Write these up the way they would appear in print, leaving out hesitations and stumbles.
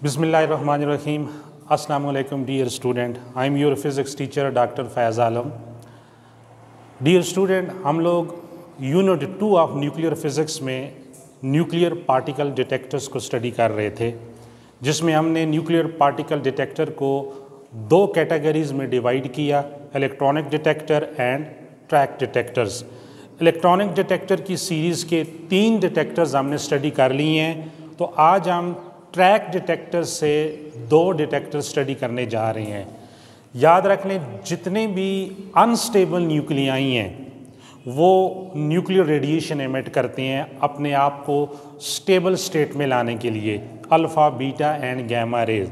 बिस्मिल्लाहिर्रहमानिर्रहीम। अस्सलामु अलैकुम dear student, I am your physics teacher doctor Faiz Alam. Dear student, हम लोग यूनिट 2 ऑफ न्यूक्लियर फ़िज़िक्स में न्यूक्लियर पार्टिकल डिटेक्टर्स को स्टडी कर रहे थे, जिसमें हमने न्यूक्लियर पार्टिकल डिटेक्टर को दो कैटेगरीज़ में डिवाइड किया, electronic detector and track detectors. Electronic detector की सीरीज़ के 3 डिटेक्टर्स हमने स्टडी कर लिए हैं, तो आज हम ट्रैक डिटेक्टर से 2 डिटेक्टर स्टडी करने जा रहे हैं। याद रख लें, जितने भी अनस्टेबल न्यूक्लियाई हैं वो न्यूक्लियर रेडिएशन एमिट करते हैं अपने आप को स्टेबल स्टेट में लाने के लिए, alpha, beta and gamma rays.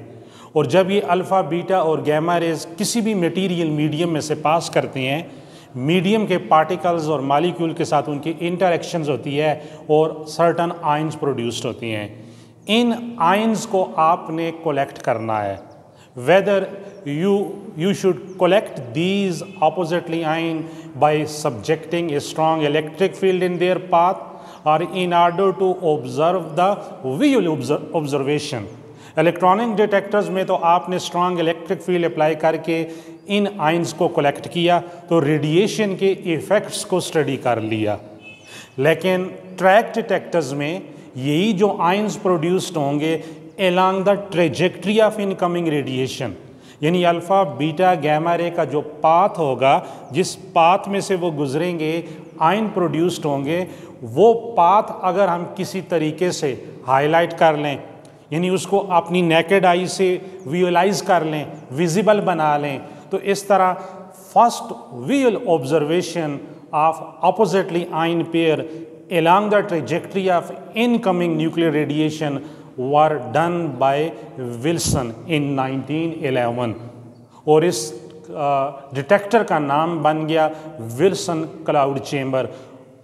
और जब ये अल्फ़ा, बीटा और गैमा रेज किसी भी मटेरियल मीडियम में से पास करते हैं, मीडियम के पार्टिकल्स और मॉलिक्यूल के साथ उनकी इंटरेक्शंस होती है और सर्टन आयंस प्रोड्यूस्ड होती हैं। इन आयंस को आपने कलेक्ट करना है। Whether you should collect these oppositely ion by subjecting a strong electric field in their path or in order to observe the visual observation। Electronic detectors में तो आपने strong electric field apply करके इन ions को collect किया तो radiation के effects को study कर लिया। लेकिन ट्रैक डिटेक्टर्स में यही जो आयंस प्रोड्यूस्ड होंगे along the trajectory of incoming radiation, यानी अल्फ़ा, बीटा, गैमा रे का जो पाथ होगा, जिस पाथ में से वो गुजरेंगे आयन प्रोड्यूस्ड होंगे, वो पाथ अगर हम किसी तरीके से हाईलाइट कर लें, यानी उसको अपनी नेकेड आई से विजुअलाइज कर लें, विजिबल बना लें, तो इस तरह first visual observation of oppositely ion pair along the trajectory of incoming nuclear radiation were done by Wilson in 1911 और इस डिटेक्टर का नाम बन गया Wilson cloud chamber.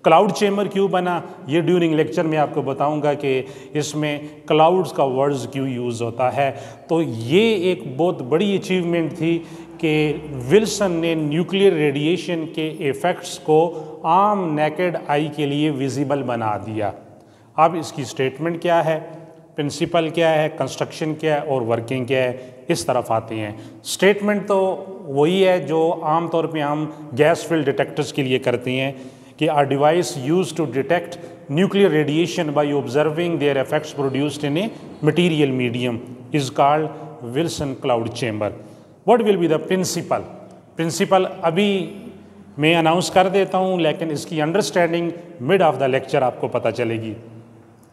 Cloud chamber क्यों बना, ये ड्यूरिंग लेक्चर में आपको बताऊंगा कि इसमें क्लाउड्स का वर्ड्स क्यों यूज़ होता है। तो ये एक बहुत बड़ी अचीवमेंट थी कि विल्सन ने न्यूक्लियर रेडिएशन के इफ़ेक्ट्स को आम नेकेड आई के लिए विजिबल बना दिया। अब इसकी स्टेटमेंट क्या है, प्रिंसिपल क्या है, कंस्ट्रक्शन क्या है और वर्किंग क्या है, इस तरफ आते हैं। स्टेटमेंट तो वही है जो आम तौर पे हम गैस फील्ड डिटेक्टर्स के लिए करते हैं कि are device use to detect nuclear radiation by observing their effects produced in a material medium is called Wilson cloud chamber. What will be the principle? Principle अभी मैं अनाउंस कर देता हूँ, लेकिन इसकी understanding mid of the lecture आपको पता चलेगी।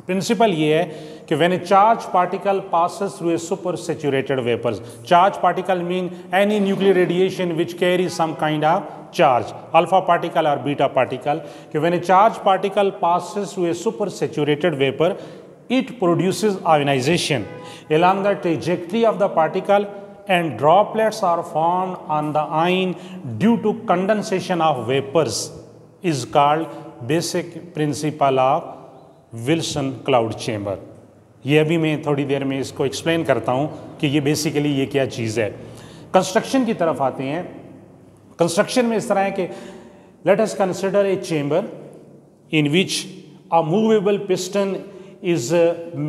प्रिंसिपल ये है कि when a charge particle passes through a super saturated vapours, charge particle mean any nuclear radiation which carry some kind of charge, alpha particle or beta particle, कि when a charged particle passes through a super saturated vapor, it produces ionization along the trajectory of the particle and droplets are formed on the ion due to condensation of vapors is called basic principle of Wilson cloud chamber। ये अभी मैं थोड़ी देर में इसको explain करता हूँ कि ये बेसिकली ये क्या चीज़ है। कंस्ट्रक्शन की तरफ आते हैं। कंस्ट्रक्शन में इस तरह है कि let us consider a chamber in which a movable piston is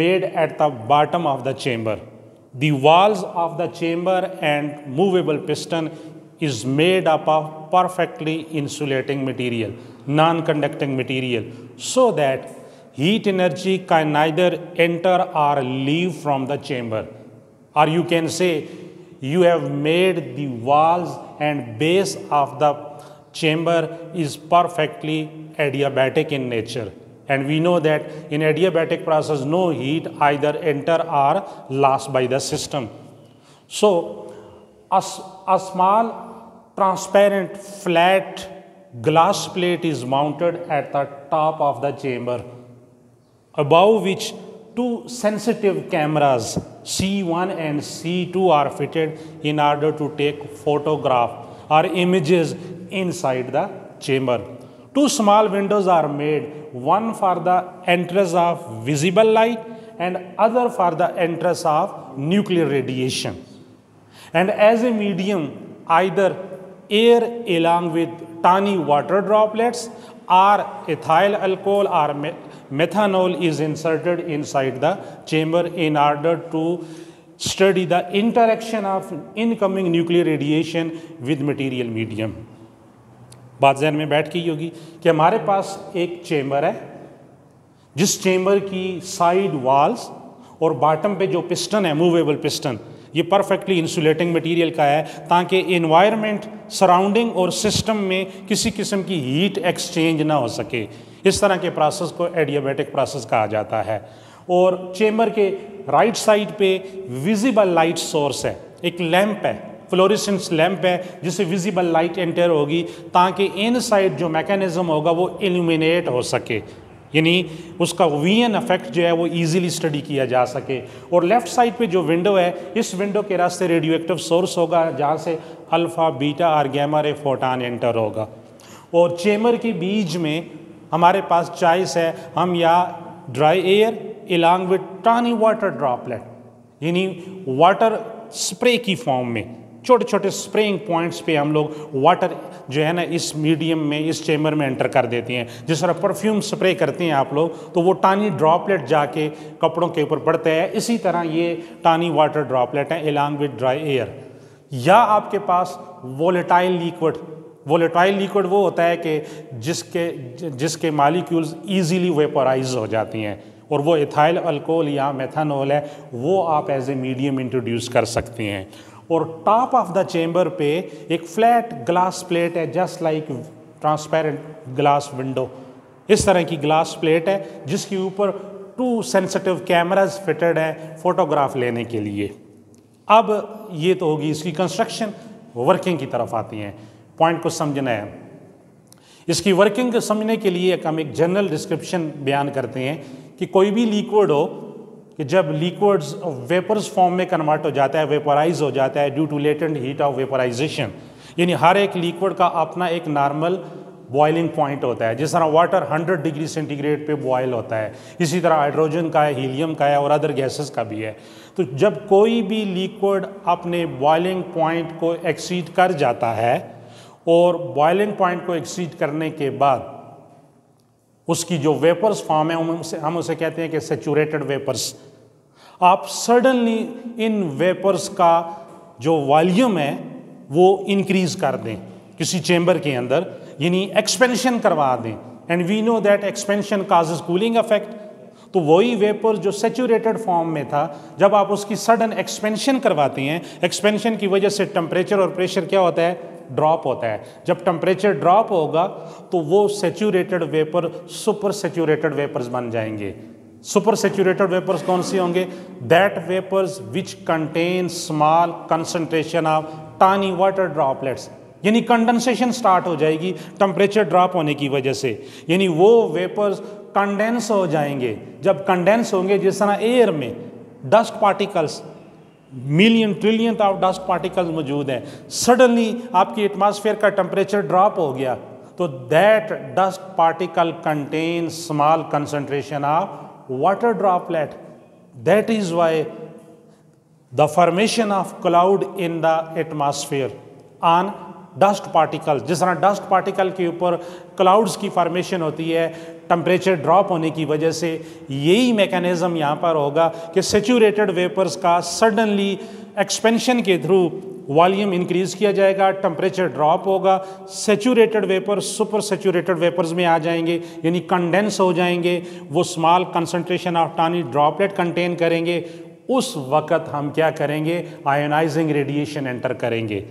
made at the bottom of the chamber. The walls of the chamber and movable piston is made up of perfectly insulating material, non conducting material, so that heat energy can neither enter or leave from the chamber, or you can say you have made the walls and base of the chamber is perfectly adiabatic in nature, and we know that in adiabatic process no heat either enter or lost by the system. So a small transparent flat glass plate is mounted at the top of the chamber, above which 2 sensitive cameras C1 and C2 are fitted in order to take photograph or images inside the chamber. 2 small windows are made, one for the entrance of visible light and other for the entrance of nuclear radiation. And as a medium, either air along with tiny water droplets or ethyl alcohol or methanol is inserted inside the chamber in order to study the interaction of incoming nuclear radiation with material medium। बात ज़हन में बैठ गई होगी कि हमारे पास एक chamber है, जिस चेम्बर की साइड वॉल्स और बॉटम पे जो पिस्टन है, मूवेबल पिस्टन, ये परफेक्टली इंसुलेटिंग मटेरियल का है ताकि एनवायरनमेंट सराउंडिंग और सिस्टम में किसी किस्म की हीट एक्सचेंज ना हो सके। इस तरह के प्रोसेस को एडियाबैटिक प्रोसेस कहा जाता है। और चेम्बर के राइट साइड पे विजिबल लाइट सोर्स है, एक लैंप है, फ्लोरेसेंस लैंप है जिससे विजिबल लाइट एंटर होगी ताकि इनसाइड जो मैकेनिज्म होगा वो इल्यूमिनेट हो सके, यानी उसका वीएन इफेक्ट जो है वो इजीली स्टडी किया जा सके। और लेफ्ट साइड पे जो विंडो है, इस विंडो के रास्ते रेडियो एक्टिव सोर्स होगा जहाँ से अल्फ़ा, बीटा और गैमा रे फोटान एंटर होगा। और चेम्बर के बीच में हमारे पास चॉइस है, हम या dry air along with tiny water droplet, यानी वाटर स्प्रे की फॉर्म में छोटे छोटे स्प्रेइंग पॉइंट्स पे हम लोग वाटर जो है ना इस मीडियम में, इस चेम्बर में एंटर कर देते हैं। जिस तरह परफ्यूम स्प्रे करते हैं आप लोग, तो वो टानी ड्रॉपलेट जाके कपड़ों के ऊपर पड़ते हैं, इसी तरह ये टानी वाटर ड्रॉपलेट है अलॉन्ग विद ड्राई एयर। या आपके पास वोलेटाइल लिक्विड, वोलेटाइल लिक्विड वो होता है कि जिसके मॉलिक्यूल्स ईजीली वेपोराइज हो जाती हैं, और वो इथाइल अल्कोहल या मेथनॉल है, वो आप एज ए मीडियम इंट्रोड्यूस कर सकते हैं। और टॉप ऑफ द चेम्बर पे एक फ्लैट ग्लास प्लेट है, just like transparent glass window. इस तरह की ग्लास प्लेट है जिसके ऊपर 2 सेंसिटिव कैमराज फिटेड है फोटोग्राफ लेने के लिए। अब ये तो होगी इसकी कंस्ट्रक्शन, वर्किंग की तरफ आती हैं। पॉइंट को समझना है, इसकी वर्किंग को समझने के लिए हम एक जनरल डिस्क्रिप्शन बयान करते हैं कि कोई भी लिक्विड हो कि जब लिक्विड्स वेपर्स फॉर्म में कन्वर्ट हो जाता है, वेपराइज हो जाता है due to latent heat of vaporisation, यानी हर एक लिक्विड का अपना एक नॉर्मल बॉइलिंग पॉइंट होता है। जिस तरह वाटर 100 डिग्री सेंटीग्रेड पे बॉयल होता है, इसी तरह हाइड्रोजन का है, हीलियम का है और अदर गैसेस का भी है। तो जब कोई भी लिक्विड अपने बॉइलिंग पॉइंट को एक्सीड कर जाता है, और बॉइलिंग पॉइंट को एक्सीड करने के बाद उसकी जो वेपर्स फॉर्म है हम उसे कहते हैं कि सैचुरेटेड वेपर्स। आप सडनली इन वेपर्स का जो वॉल्यूम है वो इंक्रीज कर दें किसी चेम्बर के अंदर, यानी एक्सपेंशन करवा दें, and we know that expansion causes cooling effect. तो वही वेपर जो सैचुरेटेड फॉर्म में था, जब आप उसकी सडन एक्सपेंशन करवाते हैं, एक्सपेंशन की वजह से टेम्परेचर और प्रेशर क्या होता है, ड्रॉप होता है। जब टेम्परेचर ड्रॉप होगा तो वो saturated vapour super saturated vapours बन जाएंगे। सुपर सैचुरेटेड वेपर्स कौन सी होंगे? That vapours which contain small concentration of tiny water droplets, यानी कंडेंसेशन स्टार्ट हो जाएगी टेम्परेचर ड्रॉप होने की वजह से, यानी वो वेपर्स कंडेंस हो जाएंगे। जब कंडेंस होंगे, जिस तरह एयर में dust particles million trillion of dust particles मौजूद हैं, सडनली आपकी एटमॉस्फेयर का टेम्परेचर ड्रॉप हो गया, तो that dust particle contain small concentration of water droplet. That is why the formation of cloud in the atmosphere on dust particle. जिस तरह dust particle के ऊपर क्लाउड्स की फॉर्मेशन होती है टेम्परेचर ड्रॉप होने की वजह से, यही मैकेनिज्म यहाँ पर होगा कि सैचुरेटेड वेपर्स का सडनली एक्सपेंशन के थ्रू वॉल्यूम इंक्रीज किया जाएगा, टेम्परेचर ड्रॉप होगा, saturated vapours super saturated vapours में आ जाएंगे, यानी कंडेंस हो जाएंगे, वो small concentration of tiny droplet contain करेंगे। उस वक़्त हम क्या करेंगे? आयोनाइजिंग रेडिएशन एंटर करेंगे।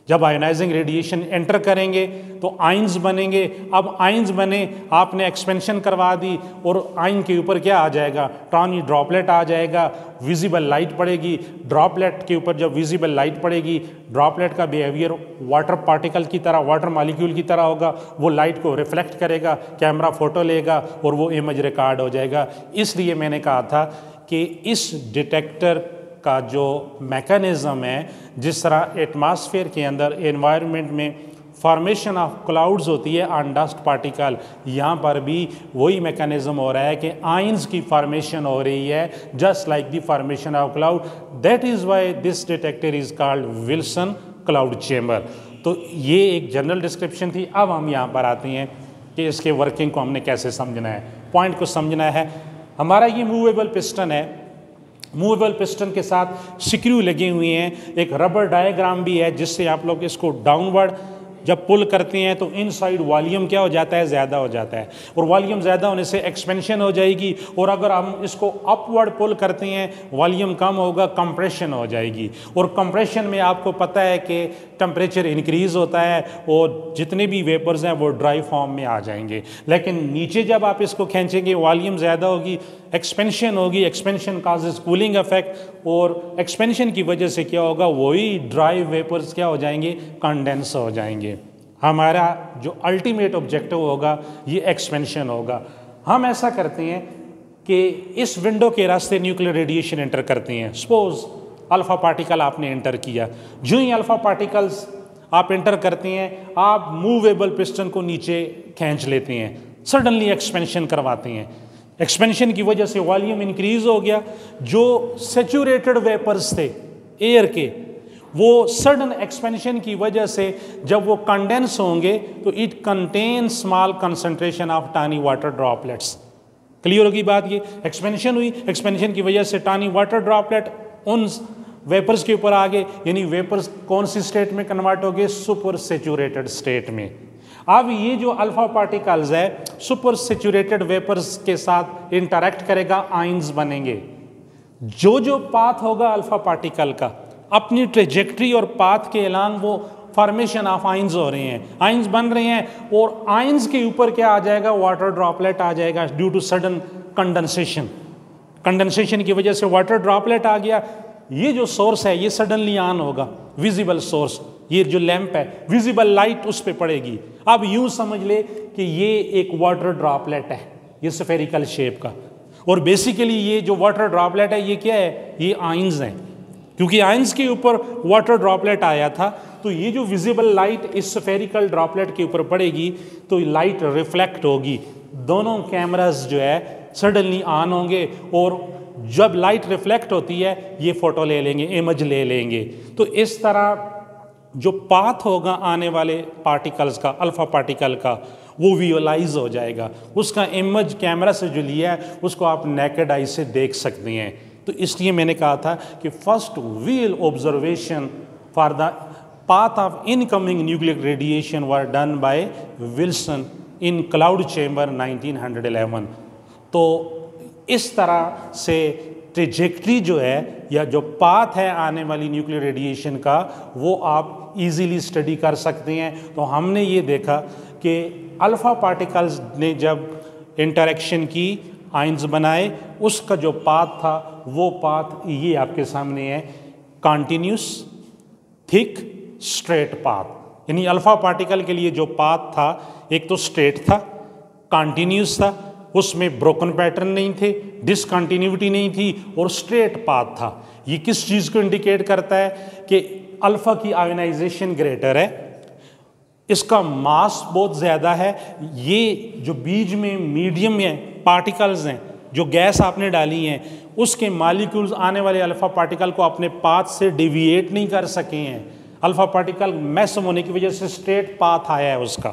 जब आयोनाइजिंग रेडिएशन एंटर करेंगे तो आइंस बनेंगे। अब आइंस बने, आपने एक्सपेंशन करवा दी और आइन के ऊपर क्या आ जाएगा? टानी ड्रॉपलेट आ जाएगा, विजिबल लाइट पड़ेगी। ड्रॉपलेट के ऊपर जब विजिबल लाइट पड़ेगी, ड्रॉपलेट का बिहेवियर वाटर पार्टिकल की तरह, वाटर मॉलिक्यूल की तरह होगा। वो लाइट को रिफ्लेक्ट करेगा, कैमरा फोटो लेगा और वो इमेज रिकॉर्ड हो जाएगा। इसलिए मैंने कहा था कि इस डिटेक्टर का जो मैकेनिज़्म है, जिस तरह एटमॉस्फेयर के अंदर एनवायरनमेंट में फॉर्मेशन ऑफ क्लाउड्स होती है ऑन डस्ट पार्टिकल, यहाँ पर भी वही मैकेनिज़्म हो रहा है कि आइंस की फॉर्मेशन हो रही है, just like the formation of cloud. That is why this detector is called Wilson cloud chamber. तो ये एक जनरल डिस्क्रिप्शन थी। अब हम यहाँ पर आते हैं कि इसके वर्किंग को हमने कैसे समझना है। पॉइंट को समझना है। हमारा ये मूवेबल पिस्टन है, मूवेबल पिस्टन के साथ स्क्रू लगे हुए हैं, एक रबर डायग्राम भी है जिससे आप लोग इसको डाउनवर्ड जब पुल करते हैं तो इनसाइड वॉल्यूम क्या हो जाता है, ज़्यादा हो जाता है, और वॉल्यूम ज़्यादा होने से एक्सपेंशन हो जाएगी, और अगर हम इसको अपवर्ड पुल करते हैं वॉल्यूम कम होगा, कंप्रेशन हो जाएगी, और कंप्रेशन में आपको पता है कि टेम्परेचर इंक्रीज़ होता है और जितने भी वेपर्स हैं वो ड्राई फॉर्म में आ जाएंगे। लेकिन नीचे जब आप इसको खींचेंगे वॉल्यूम ज़्यादा होगी, एक्सपेंशन होगी, एक्सपेंशन काजेस कूलिंग इफेक्ट, और एक्सपेंशन की वजह से क्या होगा, वही ड्राई वेपर्स क्या हो जाएंगे, कंडेंस हो जाएंगे। हमारा जो अल्टीमेट ऑब्जेक्टिव होगा ये एक्सपेंशन होगा। हम ऐसा करते हैं कि इस विंडो के रास्ते न्यूक्लियर रेडिएशन एंटर करते हैं। सपोज अल्फ़ा पार्टिकल आपने एंटर किया, जो ही अल्फ़ा पार्टिकल्स आप एंटर करते हैं आप मूवेबल पिस्टन को नीचे खींच लेते हैं, सडनली एक्सपेंशन करवाते हैं। एक्सपेंशन की वजह से वॉल्यूम इंक्रीज हो गया, जो सेचुरेटेड वेपर्स थे एयर के वो सडन एक्सपेंशन की वजह से जब वो कंडेंस होंगे तो it contain small concentration of tiny water droplets. Clear होगी बात, ये एक्सपेंशन हुई, एक्सपेंशन की वजह से टानी वाटर ड्रॉपलेट उन वेपर्स के ऊपर आ गए, यानी वेपर्स कौन सी स्टेट में कन्वर्ट हो गए, सुपर सेचुरेटेड स्टेट में। अब ये जो अल्फा पार्टिकल्स है सुपर सेचुरेटेड वेपर्स के साथ इंटरेक्ट करेगा, आइंस बनेंगे। जो पाथ होगा अल्फा पार्टिकल का अपनी ट्रेजेक्ट्री और पाथ के अलांग वो फॉर्मेशन ऑफ आइंस हो रहे हैं, आइंस बन रहे हैं, और आइंस के ऊपर क्या आ जाएगा, वाटर ड्रॉपलेट आ जाएगा due to sudden condensation. Condensation की वजह से वाटर ड्रॉपलेट आ गया। ये जो सोर्स है ये सडनली ऑन होगा, विजिबल सोर्स, ये जो लैंप है विजिबल लाइट उस पर पड़ेगी। अब यूं समझ ले कि ये एक वाटर ड्रॉपलेट है, ये स्फेरिकल शेप का, और बेसिकली ये जो वाटर ड्रॉपलेट है ये क्या है, ये आइंस हैं। क्योंकि आइंस के ऊपर वाटर ड्रॉपलेट आया था तो ये जो विजिबल लाइट इस स्फेरिकल ड्रॉपलेट के ऊपर पड़ेगी तो लाइट रिफ्लेक्ट होगी, दोनों कैमरास जो है सडनली ऑन होंगे, और जब लाइट रिफ्लेक्ट होती है ये फोटो ले लेंगे, इमेज ले लेंगे। तो इस तरह जो पाथ होगा आने वाले पार्टिकल्स का, अल्फा पार्टिकल का, वो विजुअलाइज हो जाएगा, उसका इमेज कैमरा से जो लिया है उसको आप नेकेड आई से देख सकते हैं। तो इसलिए मैंने कहा था कि first visual observation for the path of incoming nuclear radiation were done by Wilson in cloud chamber 1911। तो इस तरह से ट्रेजेक्ट्री जो है या जो पाथ है आने वाली न्यूक्लियर रेडिएशन का वो आप इजीली स्टडी कर सकते हैं। तो हमने ये देखा कि अल्फ़ा पार्टिकल्स ने जब इंटरेक्शन की, आइंस बनाए, उसका जो पाथ था वो पाथ ये आपके सामने है, कॉन्टिन्यूस थिक स्ट्रेट पाथ। यानी अल्फ़ा पार्टिकल के लिए जो पाथ था एक तो स्ट्रेट था, कॉन्टिन्यूस था, उसमें ब्रोकन पैटर्न नहीं थे, डिसकंटिन्यूटी नहीं थी, और स्ट्रेट पाथ था। ये किस चीज़ को इंडिकेट करता है कि अल्फ़ा की आयोनाइजेशन ग्रेटर है, इसका मास बहुत ज़्यादा है। ये जो बीच में मीडियम है पार्टिकल्स हैं, जो गैस आपने डाली हैं, उसके मॉलिक्यूल्स आने वाले अल्फ़ा पार्टिकल को अपने पाथ से डिविएट नहीं कर सके हैं। अल्फ़ा पार्टिकल मैसिव होने की वजह से स्ट्रेट पाथ आया है उसका।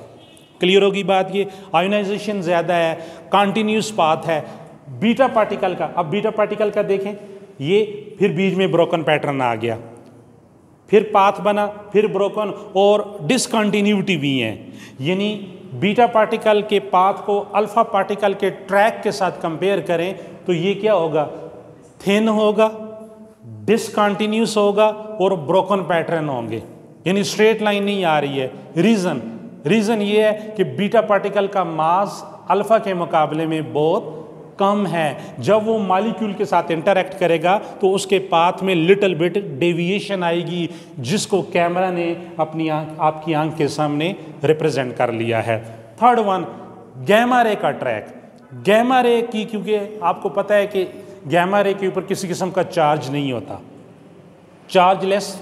क्लियर होगी बात, ये आयोनाइजेशन ज़्यादा है, कॉन्टिन्यूस पाथ है। बीटा पार्टिकल का, अब बीटा पार्टिकल का देखें, ये फिर बीच में ब्रोकन पैटर्न आ गया, फिर पाथ बना, फिर ब्रोकन, और डिसकंटिन्यूटी भी है। यानी बीटा पार्टिकल के पाथ को अल्फ़ा पार्टिकल के ट्रैक के साथ कंपेयर करें तो ये क्या होगा, थिन होगा, डिसकंटिन्यूस होगा, और ब्रोकन पैटर्न होंगे, यानी स्ट्रेट लाइन नहीं आ रही है। रीज़न ये है कि बीटा पार्टिकल का मास अल्फ़ा के मुकाबले में बहुत कम है। जब वो मॉलिक्यूल के साथ इंटरेक्ट करेगा तो उसके पाथ में लिटिल बिट डेविएशन आएगी, जिसको कैमरा ने अपनी आपकी आंख के सामने रिप्रेजेंट कर लिया है। थर्ड वन, गैमा रे का ट्रैक। गैमा रे की, क्योंकि आपको पता है कि गैमा रे के ऊपर किसी किस्म का चार्ज नहीं होता, चार्जलेस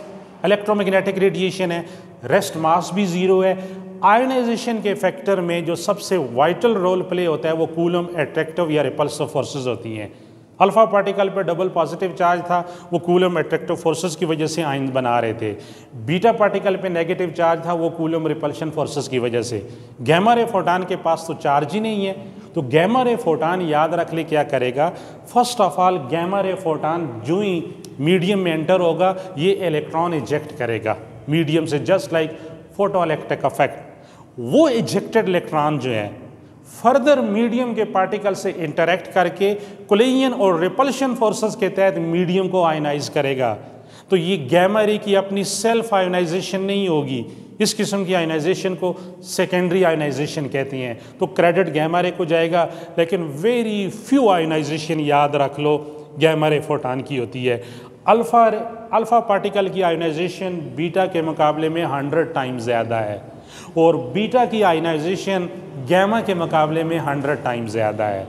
इलेक्ट्रोमैग्नेटिक रेडिएशन है, रेस्ट मास भी ज़ीरो है। आयोनाइजेशन के फैक्टर में जो सबसे वाइटल रोल प्ले होता है वो कूलम अट्रैक्टिव या रिपल्सिव फोर्सेस होती हैं। अल्फ़ा पार्टिकल पर डबल पॉजिटिव चार्ज था, वो कूलम अट्रैक्टिव फोर्सेस की वजह से आयन बना रहे थे। बीटा पार्टिकल पे नेगेटिव चार्ज था, वो कूलम रिपल्शन फोर्सेस की वजह से। गैमा रे फोटॉन के पास तो चार्ज ही नहीं है, तो गैमा रे फोटान याद रख ले क्या करेगा, first of all gamma ray photon जो ही मीडियम में एंटर होगा ये इलेक्ट्रॉन इजेक्ट करेगा मीडियम से, just like photo electric effect. वो इजेक्टेड इलेक्ट्रॉन जो है फर्दर मीडियम के पार्टिकल से इंटरेक्ट करके कोलिजन और रिपल्शन फोर्सेस के तहत मीडियम को आयनाइज करेगा। तो ये गैमा रे की अपनी सेल्फ आयोनाइजेशन नहीं होगी, इस किस्म की आयोनाइजेशन को सेकेंडरी आयोनाइजेशन कहती हैं। तो क्रेडिट गैमा रे को जाएगा, लेकिन वेरी फ्यू आयोनाइजेशन याद रख लो गैमा रे फोटान की होती है। अल्फ़ा पार्टिकल की आयोनाइजेशन बीटा के मुकाबले में 100 टाइम्स ज़्यादा है और बीटा की आयोनाइजेशन गैमा के मुकाबले में 100 टाइम्स ज़्यादा है।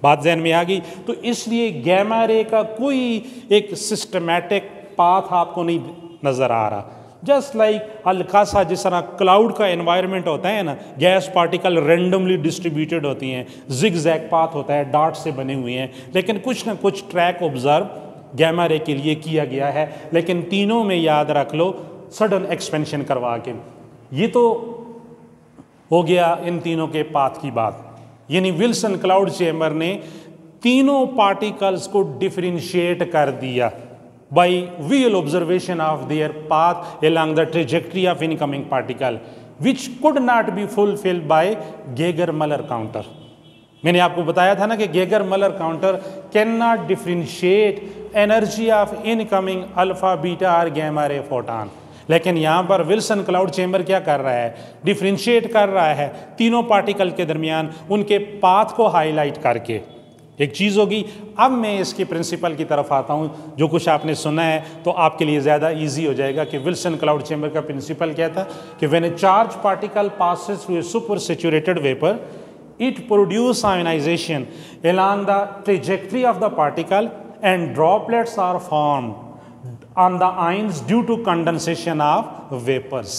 बात ज़हन में आ गई? तो इसलिए गैमा रे का कोई एक सिस्टमैटिक पाथ आपको नहीं नज़र आ रहा। जस्ट लाइक हल्का सा जिस तरह क्लाउड का एनवायरनमेंट होता है ना, गैस पार्टिकल रेंडमली डिस्ट्रीब्यूटेड होती हैं, जिग जैग पाथ होता है, डॉट से बने हुए हैं, लेकिन कुछ ना कुछ ट्रैक ऑब्जर्व गैमा रे के लिए किया गया है। लेकिन तीनों में याद रख लो सडन एक्सपेंशन करवा के, ये तो हो गया इन तीनों के पाथ की बात। यानी विल्सन क्लाउड चेम्बर ने तीनों पार्टिकल्स को डिफरेंशिएट कर दिया by visual observation of their path along the trajectory of incoming particle, which could not be fulfilled by Geiger-Muller counter। मैंने आपको बताया था ना कि Geiger-Muller counter cannot differentiate energy of incoming alpha, beta और gamma ray photon। लेकिन यहाँ पर विल्सन क्लाउड चेम्बर क्या कर रहा है, डिफरेंशिएट कर रहा है तीनों पार्टिकल के दरमियान उनके पाथ को हाईलाइट करके। एक चीज़ होगी। अब मैं इसकी प्रिंसिपल की तरफ आता हूँ, जो कुछ आपने सुना है तो आपके लिए ज़्यादा इजी हो जाएगा कि विल्सन क्लाउड चेम्बर का प्रिंसिपल क्या था कि when a charge particle passes through a super saturated vapour it produce ionisation along the trajectory of the particle and droplets are formed on the ions due to condensation of vapors।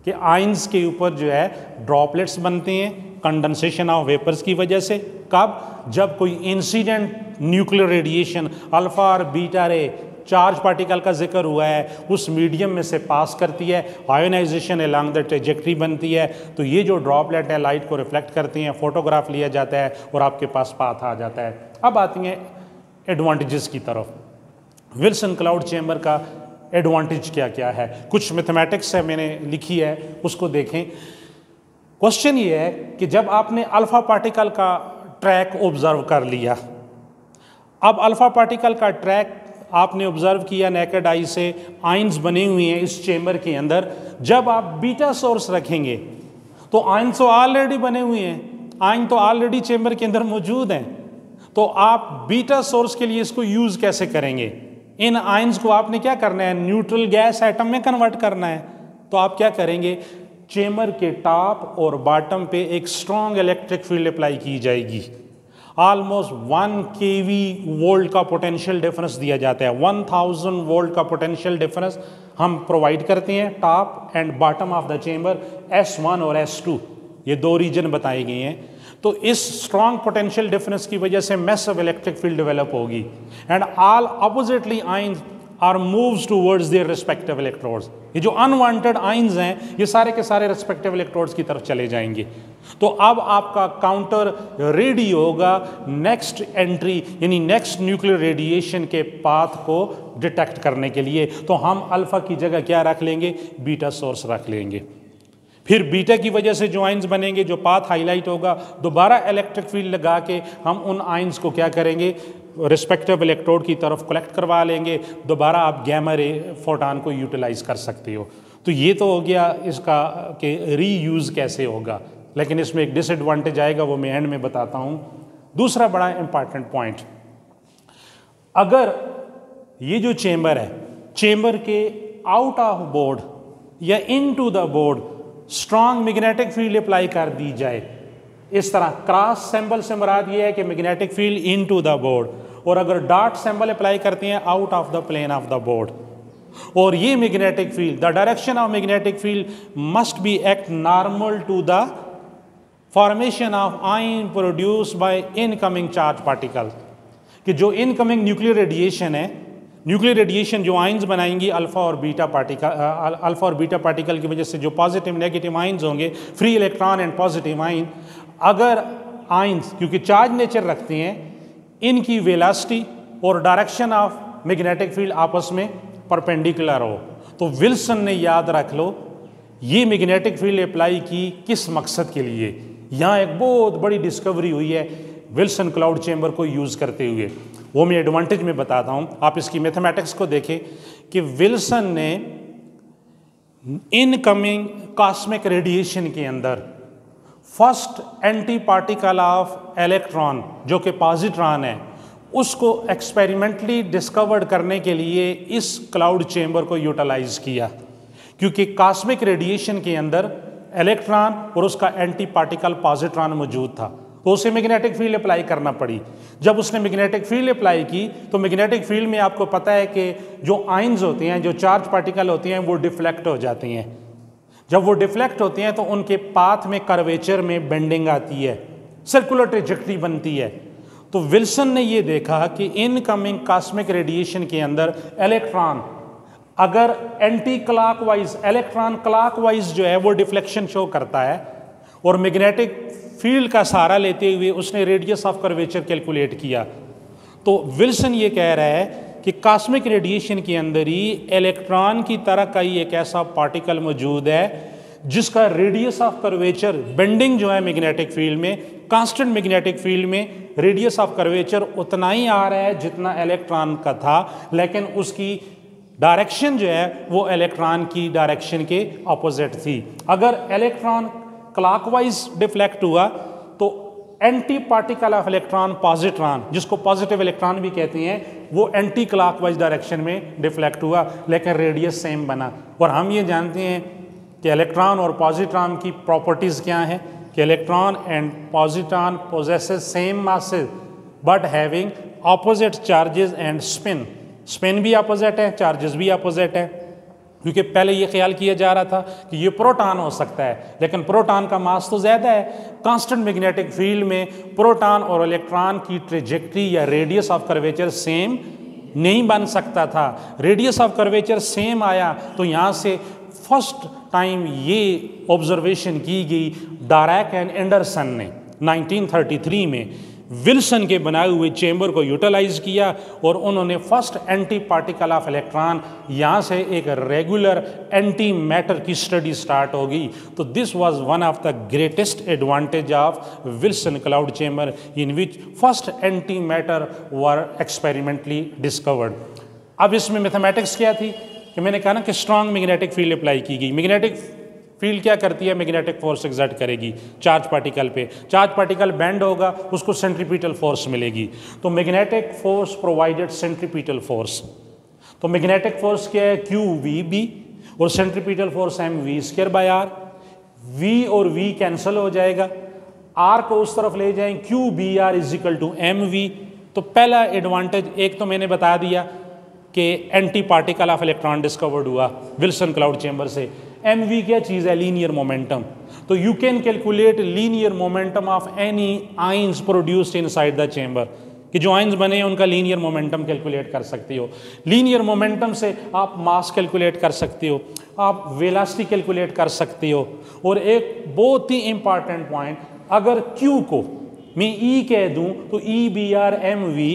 कि ions के ऊपर जो है droplets बनते हैं condensation of vapours की वजह से। कब? जब कोई इंसिडेंट न्यूक्लियर रेडिएशन अल्फा और बीटा रे चार्ज पार्टिकल का जिक्र हुआ है उस मीडियम में से पास करती है, आयोनाइजेशन अलॉन्ग द ट्रेजेक्ट्री बनती है, तो ये जो ड्रॉपलेट है लाइट को रिफ्लेक्ट करती हैं, फोटोग्राफ लिया जाता है और आपके पास पाथ आ जाता है। अब आती हैं एडवांटेजेस की तरफ। विल्सन क्लाउड चेम्बर का एडवांटेज क्या क्या है, कुछ मैथमेटिक्स है मैंने लिखी है, उसको देखें। क्वेश्चन ये है कि जब आपने अल्फा पार्टिकल का ट्रैक ऑब्जर्व कर लिया, अब अल्फा पार्टिकल का ट्रैक आपने ऑब्जर्व किया नेकेड आई से, आइंस बने हुए हैं इस चेम्बर के अंदर। जब आप बीटा सोर्स रखेंगे तो आइंस तो ऑलरेडी बने हुए हैं, आइन तो ऑलरेडी चेम्बर के अंदर मौजूद हैं, तो आप बीटा सोर्स के लिए इसको यूज कैसे करेंगे? इन आइंस को आपने क्या करना है, न्यूट्रल गैस एटम में कन्वर्ट करना है। तो आप क्या करेंगे, चेम्बर के टॉप और बॉटम पे एक स्ट्रॉन्ग इलेक्ट्रिक फील्ड अप्लाई की जाएगी। ऑलमोस्ट 1 kV वोल्ट का पोटेंशियल डिफरेंस दिया जाता है, 1000 वोल्ट का पोटेंशियल डिफरेंस हम प्रोवाइड करते हैं top and bottom of the chamber, S1 और S2 ये दो रीजन बताए गए हैं। तो इस स्ट्रॉन्ग पोटेंशियल डिफरेंस की वजह से मैसिव इलेक्ट्रिक फील्ड डेवलप होगी and all oppositely ions are moves towards their respective electrodes. ये जो अनवांटेड आइंस हैं ये सारे के सारे रिस्पेक्टिव इलेक्ट्रोड्स की तरफ चले जाएंगे। तो अब आपका काउंटर रेडी होगा नेक्स्ट एंट्री यानी नेक्स्ट न्यूक्लियर रेडिएशन के पाथ को डिटेक्ट करने के लिए। तो हम अल्फा की जगह क्या रख लेंगे, बीटा सोर्स रख लेंगे। फिर बीटा की वजह से जो आइंस बनेंगे, जो पाथ हाईलाइट होगा, दोबारा इलेक्ट्रिक फील्ड लगा के हम उन आइंस को क्या करेंगे, रिस्पेक्टिव इलेक्ट्रोड की तरफ कलेक्ट करवा लेंगे। दोबारा आप गैमा रे फोटान को यूटिलाइज कर सकते हो। तो ये तो हो गया इसका कि रीयूज़ कैसे होगा, लेकिन इसमें एक डिसएडवांटेज आएगा, वो मैं एंड में बताता हूँ। दूसरा बड़ा इंपॉर्टेंट पॉइंट, अगर ये जो चेम्बर है, चेम्बर के आउट ऑफ बोर्ड या into the board strong magnetic field apply कर दी जाए, इस तरह क्रॉस सिंबल से मुराद ये है कि magnetic field into the board, और अगर डॉट सिंबल अप्लाई करते हैं out of the plane of the board, और ये magnetic field, the direction of magnetic field must be act normal to the formation of ion produce by incoming charge particle. कि जो incoming nuclear radiation है, nuclear radiation जो ions बनाएंगी alpha और beta particle की वजह से जो पॉजिटिव नेगेटिव आइंस होंगे, free electron and positive ion, अगर आयंस क्योंकि चार्ज नेचर रखते हैं, इनकी वेलोसिटी और डायरेक्शन ऑफ मैग्नेटिक फील्ड आपस में परपेंडिकुलर हो। तो विल्सन ने, याद रख लो, ये मैग्नेटिक फील्ड अप्लाई की किस मकसद के लिए। यहाँ एक बहुत बड़ी डिस्कवरी हुई है विल्सन क्लाउड चेंबर को यूज़ करते हुए, वो मैं एडवांटेज में बताता हूँ। आप इसकी मैथमेटिक्स को देखें कि विल्सन ने इनकमिंग कॉस्मिक रेडिएशन के अंदर first anti particle of electron जो कि पॉजिट्रॉन है, उसको एक्सपेरिमेंटली डिस्कवर्ड करने के लिए इस क्लाउड चेंबर को यूटिलाइज किया, क्योंकि कॉस्मिक रेडिएशन के अंदर इलेक्ट्रॉन और उसका एंटी पार्टिकल पॉजिट्रॉन मौजूद था, तो उसे मैग्नेटिक फील्ड अप्लाई करना पड़ी। जब उसने मैग्नेटिक फील्ड अप्लाई की तो मैग्नेटिक फील्ड में आपको पता है कि जो आयंस होते हैं, जो चार्ज पार्टिकल होते हैं, वो डिफ्लेक्ट हो जाते हैं। जब वो डिफ्लेक्ट होते हैं तो उनके पाथ में कर्वेचर में बेंडिंग आती है, सर्कुलर ट्रेजेक्टरी बनती है। तो विल्सन ने ये देखा कि इनकमिंग कॉस्मिक रेडिएशन के अंदर इलेक्ट्रॉन अगर एंटी क्लॉकवाइज, इलेक्ट्रॉन क्लॉकवाइज जो है वो डिफ्लेक्शन शो करता है, और मैग्नेटिक फील्ड का सहारा लेते हुए उसने रेडियस ऑफ कर्वेचर कैलकुलेट किया। तो विल्सन ये कह रहा है कि कॉस्मिक रेडिएशन के अंदर ही इलेक्ट्रॉन की तरह का ही एक ऐसा पार्टिकल मौजूद है जिसका रेडियस ऑफ कर्वेचर, बेंडिंग जो है मैग्नेटिक फील्ड में, कांस्टेंट मैग्नेटिक फील्ड में रेडियस ऑफ कर्वेचर उतना ही आ रहा है जितना इलेक्ट्रॉन का था, लेकिन उसकी डायरेक्शन जो है वो इलेक्ट्रॉन की डायरेक्शन के ऑपोजिट थी। अगर इलेक्ट्रॉन क्लॉकवाइज डिफ्लेक्ट हुआ तो anti particle of electron positron, जिसको पॉजिटिव इलेक्ट्रॉन भी कहते हैं, वो एंटी क्लॉकवाइज डायरेक्शन में डिफ्लेक्ट हुआ, लेकिन रेडियस सेम बना। और हम ये जानते हैं कि इलेक्ट्रॉन और पॉजिट्रॉन की प्रॉपर्टीज़ क्या हैं कि electron and positron possesses same masses but having opposite charges and spin. Spin भी अपोजिट है, चार्जेस भी अपोजिट है, क्योंकि पहले ये ख्याल किया जा रहा था कि ये प्रोटॉन हो सकता है, लेकिन प्रोटॉन का मास तो ज़्यादा है। कांस्टेंट मैग्नेटिक फील्ड में प्रोटॉन और इलेक्ट्रॉन की ट्रेजेक्टरी या रेडियस ऑफ कर्वेचर सेम नहीं बन सकता था। रेडियस ऑफ कर्वेचर सेम आया तो यहाँ से फर्स्ट टाइम ये ऑब्जर्वेशन की गई डायरेक एंड एंडरसन ने 1933 में विल्सन के बनाए हुए चेंबर को यूटिलाइज किया, और उन्होंने first anti particle of electron, यहाँ से एक रेगुलर एंटी मैटर की स्टडी स्टार्ट हो गई। तो this was one of the greatest advantage of Wilson cloud chamber in which first anti matter were experimentally discovered. अब इसमें मैथमेटिक्स क्या थी कि मैंने कहा ना कि स्ट्रॉन्ग मैग्नेटिक फील्ड अप्लाई की गई। मैग्नेटिक फील्ड क्या करती है? मैग्नेटिक फोर्स एक्सर्ट करेगी चार्ज पार्टिकल पे। चार्ज पार्टिकल बेंड होगा, उसको सेंट्रीपिटल फोर्स मिलेगी। तो magnetic force provided centripetal force. तो मैग्नेटिक फोर्स क्या है? क्यू वी बी, और centripetal force M V square by R. V और वी कैंसिल हो जाएगा, आर को उस तरफ ले जाएं, Q B R is equal to M V. तो पहला एडवांटेज एक तो मैंने बता दिया कि anti particle of electron discovered हुआ विल्सन क्लाउड चेंबर से। एम वी क्या चीज़ है? Linear momentum. तो you can calculate linear momentum of any ions produced inside the chamber, कि जो आयंस बने हैं उनका लीनियर मोमेंटम कैलकुलेट कर सकते हो। लीनियर मोमेंटम से आप मास कैलकुलेट कर सकते हो, आप वेलोसिटी कैलकुलेट कर सकते हो। और एक बहुत ही इंपॉर्टेंट पॉइंट, अगर Q को मैं E कह दूं तो E B R M V,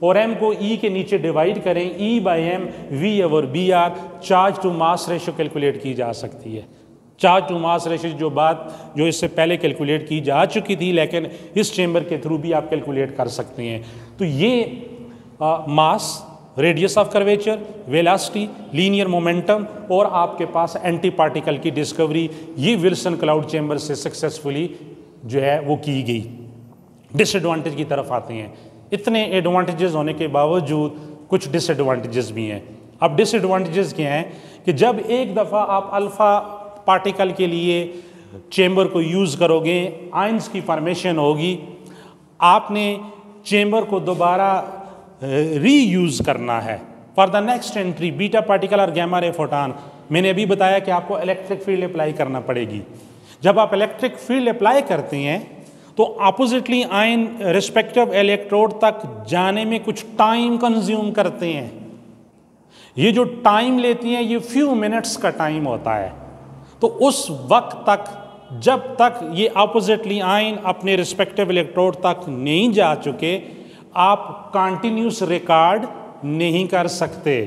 और M को E के नीचे डिवाइड करें, E by M, V over B R, charge to mass ratio calculate की जा सकती है। चार्ज टू मास रेशो जो इससे पहले कैलकुलेट की जा चुकी थी, लेकिन इस चेंबर के थ्रू भी आप कैलकुलेट कर सकते हैं। तो ये mass, radius of curvature, velocity, linear momentum और आपके पास एंटी पार्टिकल की डिस्कवरी, ये विल्सन क्लाउड चेंबर से सक्सेसफुली जो है वो की गई। डिसएडवांटेज की तरफ आते हैं। इतने एडवांटेजेस होने के बावजूद कुछ डिसएडवांटेजेस भी हैं। अब डिसएडवांटेजेस क्या हैं कि जब एक दफ़ा आप अल्फ़ा पार्टिकल के लिए चेंबर को यूज़ करोगे, आयंस की फॉर्मेशन होगी, आपने चेंबर को दोबारा रीयूज़ करना है for the next entry, beta particle और गैमा रे फोटॉन। मैंने अभी बताया कि आपको इलेक्ट्रिक फील्ड अप्लाई करना पड़ेगी। जब आप इलेक्ट्रिक फील्ड अप्लाई करते हैं तो अपोजिटली आयन रिस्पेक्टिव इलेक्ट्रोड तक जाने में कुछ टाइम कंज्यूम करते हैं। ये जो टाइम लेती हैं ये फ्यू मिनट्स का टाइम होता है। तो उस वक्त तक जब तक ये अपोजिटली आयन अपने रिस्पेक्टिव इलेक्ट्रोड तक नहीं जा चुके आप कंटिन्यूस रिकॉर्ड नहीं कर सकते।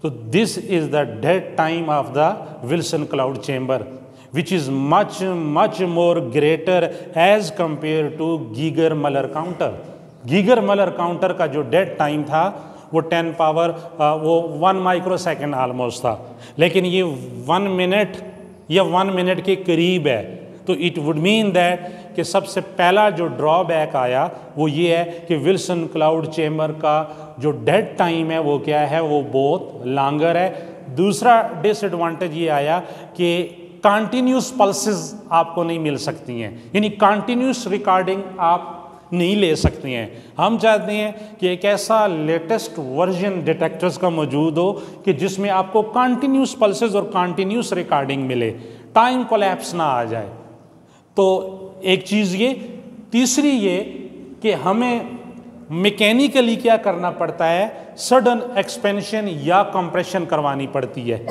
तो this is the dead time of the Wilson cloud chamber which is much more greater as compared to Geiger Muller counter. Geiger Muller counter का जो डेड टाइम था वो 10 पावर वो 1 माइक्रोसेकंड ऑलमोस्ट था, लेकिन ये 1 मिनट या 1 मिनट के करीब है। तो इट वुड मीन दैट कि सबसे पहला जो ड्रॉबैक आया वो ये है कि विल्सन क्लाउड चेंबर का जो डेड टाइम है वो क्या है, वो बहुत लॉन्गर है। दूसरा डिसएडवांटेज ये आया कि कंटिन्यूस पल्सेस आपको नहीं मिल सकती हैं, यानी कंटिन्यूस रिकॉर्डिंग आप नहीं ले सकते हैं। हम चाहते हैं कि एक ऐसा लेटेस्ट वर्जन डिटेक्टर्स का मौजूद हो कि जिसमें आपको कंटिन्यूस पल्सेस और कंटिन्यूस रिकॉर्डिंग मिले, टाइम कोलैप्स ना आ जाए। तो एक चीज़ ये, तीसरी ये कि हमें मैकेनिकली क्या करना पड़ता है, सडन एक्सपेंशन या कंप्रेशन करवानी पड़ती है।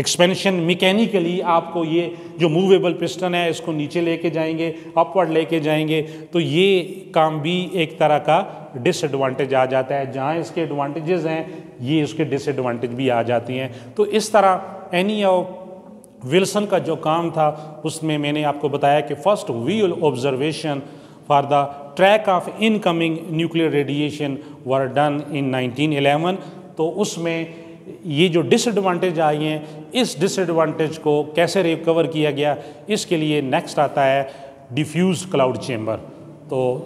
एक्सपेंशन मैकेनिकली आपको ये जो मूवेबल पिस्टन है इसको नीचे लेके जाएंगे, अपवर्ड लेके जाएंगे, तो ये काम भी एक तरह का डिसएडवांटेज आ जाता है। जहाँ इसके एडवांटेजेस हैं ये इसके डिसएडवांटेज भी आ जाती हैं। तो इस तरह एनी ऑफ विल्सन का जो काम था उसमें मैंने आपको बताया कि first visual observation for the track of incoming nuclear radiation were done in 1911। तो उसमें ये जो डिसएडवांटेज आई हैं इस डिसएडवांटेज को कैसे रिकवर किया गया, इसके लिए नेक्स्ट आता है डिफ्यूज क्लाउड चेंबर। तो